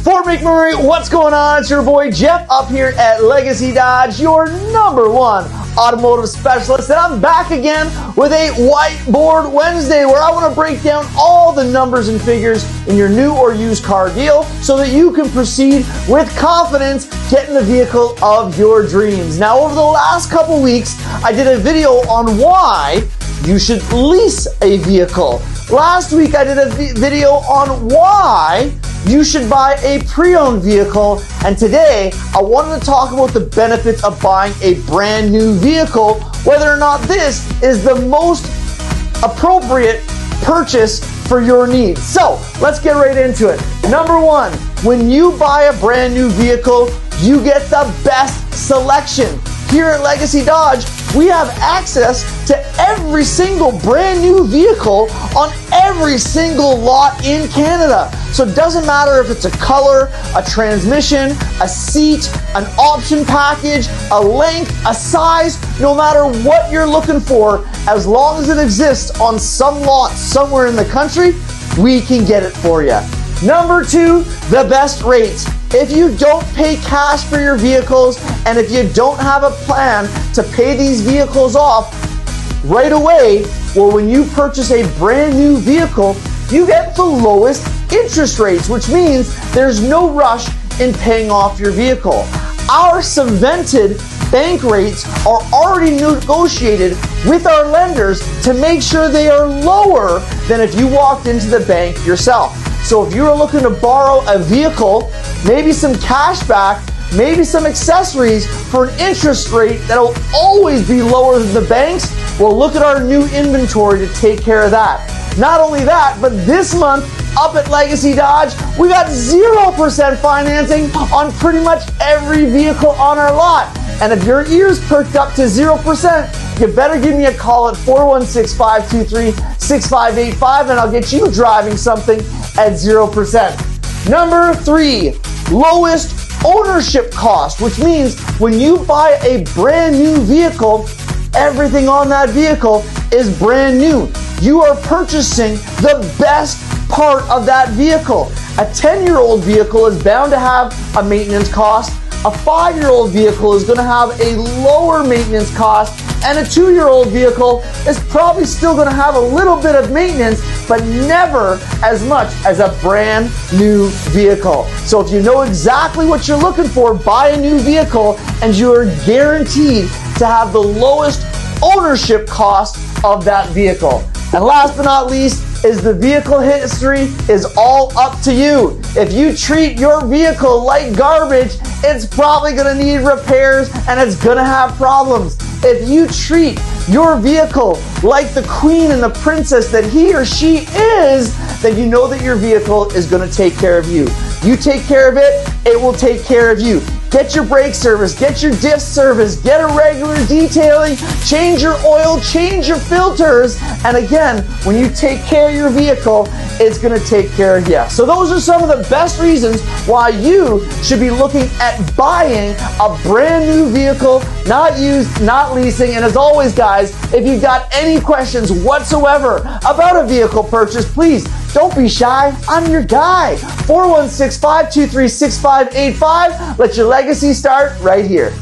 For McMurray, what's going on? It's your boy Jeff up here at Legacy Dodge, your #1 automotive specialist, and I'm back again with a Whiteboard Wednesday where I want to break down all the numbers and figures in your new or used car deal so that you can proceed with confidence getting the vehicle of your dreams. Now, over the last couple weeks, I did a video on why you should lease a vehicle. Last week, I did a video on why you should buy a pre-owned vehicle, and today I wanted to talk about the benefits of buying a brand new vehicle, whether or not this is the most appropriate purchase for your needs. So let's get right into it. Number one, when you buy a brand new vehicle, you get the best selection. Here at Legacy Dodge, we have access to every single brand new vehicle on every single lot in Canada. So it doesn't matter if it's a color, a transmission, a seat, an option package, a length, a size, no matter what you're looking for, as long as it exists on some lot somewhere in the country, we can get it for you. Number two, the best rates. If you don't pay cash for your vehicles and if you don't have a plan to pay these vehicles off right away, well, when you purchase a brand new vehicle, you get the lowest interest rates, which means there's no rush in paying off your vehicle. Our cemented bank rates are already negotiated with our lenders to make sure they are lower than if you walked into the bank yourself. So if you're looking to borrow a vehicle, maybe some cash back, maybe some accessories for an interest rate that'll always be lower than the banks, well, look at our new inventory to take care of that. Not only that, but this month up at Legacy Dodge, we got 0% financing on pretty much every vehicle on our lot. And if your ears perked up to 0%, you better give me a call at 416-523-6585 and I'll get you driving something at 0%. Number three, lowest ownership cost, which means when you buy a brand new vehicle, everything on that vehicle is brand new. You are purchasing the best part of that vehicle. A 10-year-old vehicle is bound to have a maintenance cost. A 5-year-old vehicle is going to have a lower maintenance cost, and a 2-year-old vehicle is probably still going to have a little bit of maintenance, but never as much as a brand new vehicle. So if you know exactly what you're looking for, buy a new vehicle and you are guaranteed to have the lowest ownership cost of that vehicle. And last but not least is the vehicle history is all up to you. If you treat your vehicle like garbage, it's probably going to need repairs and it's going to have problems. If you treat your vehicle like the queen and the princess that he or she is, then you know that your vehicle is going to take care of you. You take care of it, it will take care of you. Get your brake service, get your diff service, get a regular detailing, change your oil, change your filters, and again, when you take care of your vehicle, it's going to take care of you. So those are some of the best reasons why you should be looking at buying a brand new vehicle, not used, not leasing. And as always, guys, if you've got any questions whatsoever about a vehicle purchase, please don't be shy. I'm your guy. 416-523-6585. Let your legacy start right here.